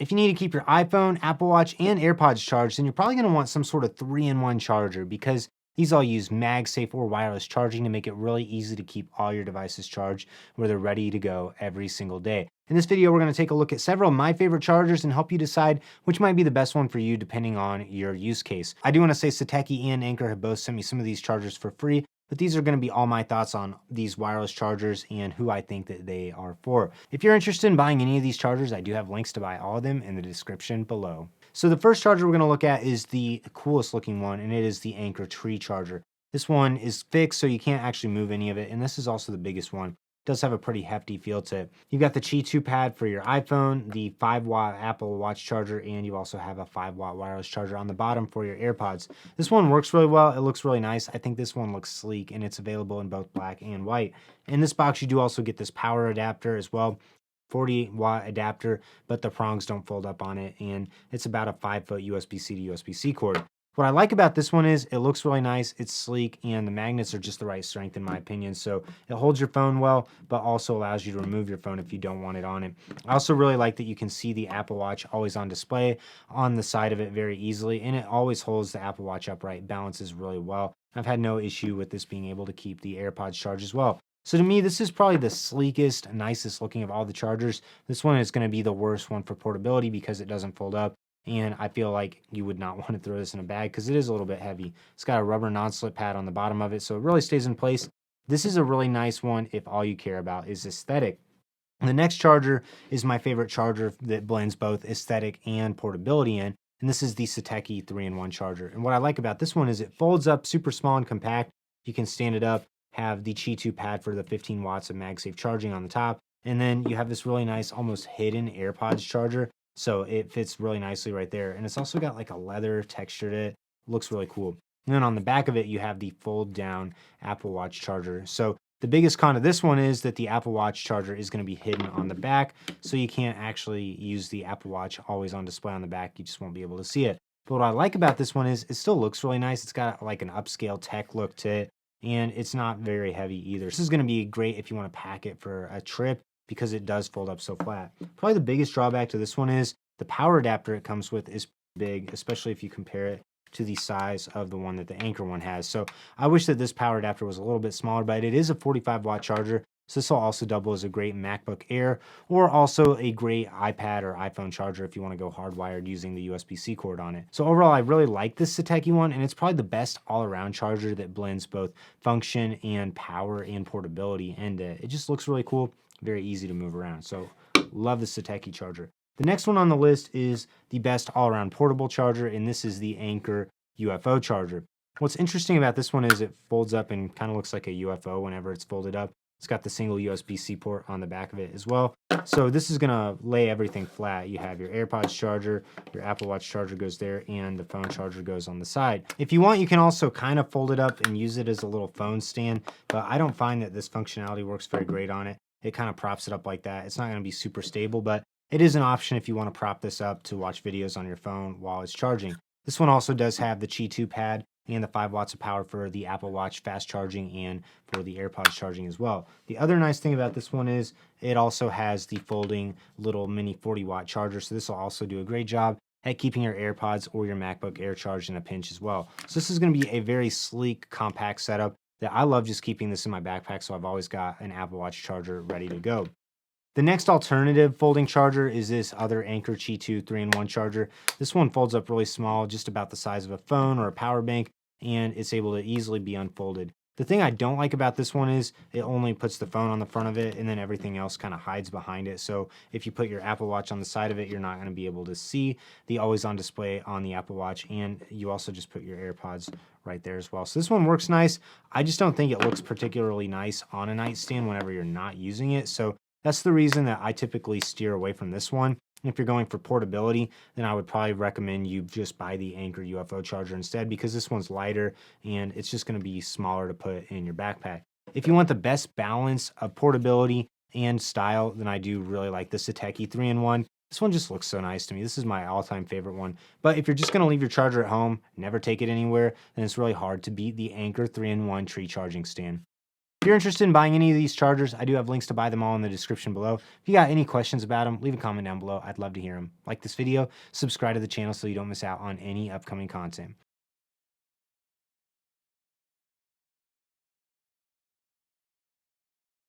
If you need to keep your iPhone, Apple Watch, and AirPods charged, then you're probably going to want some sort of 3-in-1 charger because these all use MagSafe or wireless charging to make it really easy to keep all your devices charged where they're ready to go every single day. In this video, we're going to take a look at several of my favorite chargers and help you decide which might be the best one for you depending on your use case. I do want to say Satechi and Anker have both sent me some of these chargers for free, but these are going to be all my thoughts on these wireless chargers and who I think that they are for. If you're interested in buying any of these chargers, I do have links to buy all of them in the description below. So the first charger we're going to look at is the coolest looking one, and it is the Anker tree charger. This one is fixed, so you can't actually move any of it, and this is also the biggest one. It does have a pretty hefty feel to it. You've got the Qi2 pad for your iPhone, the 5-watt Apple Watch charger, and you also have a 5-watt wireless charger on the bottom for your AirPods. This one works really well. It looks really nice. I think this one looks sleek, and it's available in both black and white. In this box, you do also get this power adapter as well. 40-watt adapter, but the prongs don't fold up on it, and it's about a 5-foot USB-C to USB-C cord. What I like about this one is it looks really nice, it's sleek, and the magnets are just the right strength in my opinion, so it holds your phone well, but also allows you to remove your phone if you don't want it on it. I also really like that you can see the Apple Watch always on display on the side of it very easily, and it always holds the Apple Watch upright, balances really well. I've had no issue with this being able to keep the AirPods charged as well. So to me, this is probably the sleekest, nicest looking of all the chargers. This one is going to be the worst one for portability because it doesn't fold up. And I feel like you would not want to throw this in a bag because it is a little bit heavy. It's got a rubber non-slip pad on the bottom of it, so it really stays in place. This is a really nice one if all you care about is aesthetic. The next charger is my favorite charger that blends both aesthetic and portability in. And this is the Satechi 3-in-1 charger. And what I like about this one is it folds up super small and compact. You can stand it up, have the Qi2 pad for the 15 watts of MagSafe charging on the top, and then you have this really nice, almost hidden AirPods charger, so it fits really nicely right there, and it's also got like a leather texture to it. Looks really cool. And then on the back of it, you have the fold-down Apple Watch charger. So the biggest con of this one is that the Apple Watch charger is going to be hidden on the back, so you can't actually use the Apple Watch always on display on the back. You just won't be able to see it. But what I like about this one is it still looks really nice. It's got like an upscale tech look to it, and it's not very heavy either. This is going to be great if you want to pack it for a trip because it does fold up so flat. Probably the biggest drawback to this one is the power adapter it comes with is big, especially if you compare it to the size of the one that the Anker one has. So I wish that this power adapter was a little bit smaller, but it is a 45-watt charger. So this will also double as a great MacBook Air or also a great iPad or iPhone charger if you want to go hardwired using the USB-C cord on it. So overall, I really like this Satechi one, and it's probably the best all-around charger that blends both function and power and portability, and it just looks really cool, very easy to move around. So love the Satechi charger. The next one on the list is the best all-around portable charger, and this is the Anker UFO charger. What's interesting about this one is it folds up and kind of looks like a UFO whenever it's folded up. It's got the single USB-C port on the back of it as well. So this is going to lay everything flat. You have your AirPods charger, your Apple Watch charger goes there, and the phone charger goes on the side. If you want, you can also kind of fold it up and use it as a little phone stand, but I don't find that this functionality works very great on it. It kind of props it up like that. It's not going to be super stable, but it is an option if you want to prop this up to watch videos on your phone while it's charging. This one also does have the Qi2 pad and the 5 watts of power for the Apple Watch fast charging and for the AirPods charging as well. The other nice thing about this one is it also has the folding little mini 40-watt charger, so this will also do a great job at keeping your AirPods or your MacBook Air charged in a pinch as well. So this is going to be a very sleek, compact setup that I love just keeping this in my backpack, so I've always got an Apple Watch charger ready to go. The next alternative folding charger is this other Anker Qi2 3-in-1 charger. This one folds up really small, just about the size of a phone or a power bank, and it's able to easily be unfolded. The thing I don't like about this one is it only puts the phone on the front of it, and then everything else kind of hides behind it. So if you put your Apple Watch on the side of it, you're not going to be able to see the always on display on the Apple Watch, and you also just put your AirPods right there as well. So this one works nice. I just don't think it looks particularly nice on a nightstand whenever you're not using it. So that's the reason that I typically steer away from this one. If you're going for portability, then I would probably recommend you just buy the Anker UFO charger instead, because this one's lighter and it's just going to be smaller to put in your backpack. If you want the best balance of portability and style, then I do really like the Satechi 3-in-1. This one just looks so nice to me. This is my all-time favorite one. But if you're just going to leave your charger at home, never take it anywhere, then it's really hard to beat the Anker 3-in-1 tree charging stand. If you're interested in buying any of these chargers, I do have links to buy them all in the description below. If you got any questions about them, leave a comment down below. I'd love to hear them. Like this video, subscribe to the channel so you don't miss out on any upcoming content.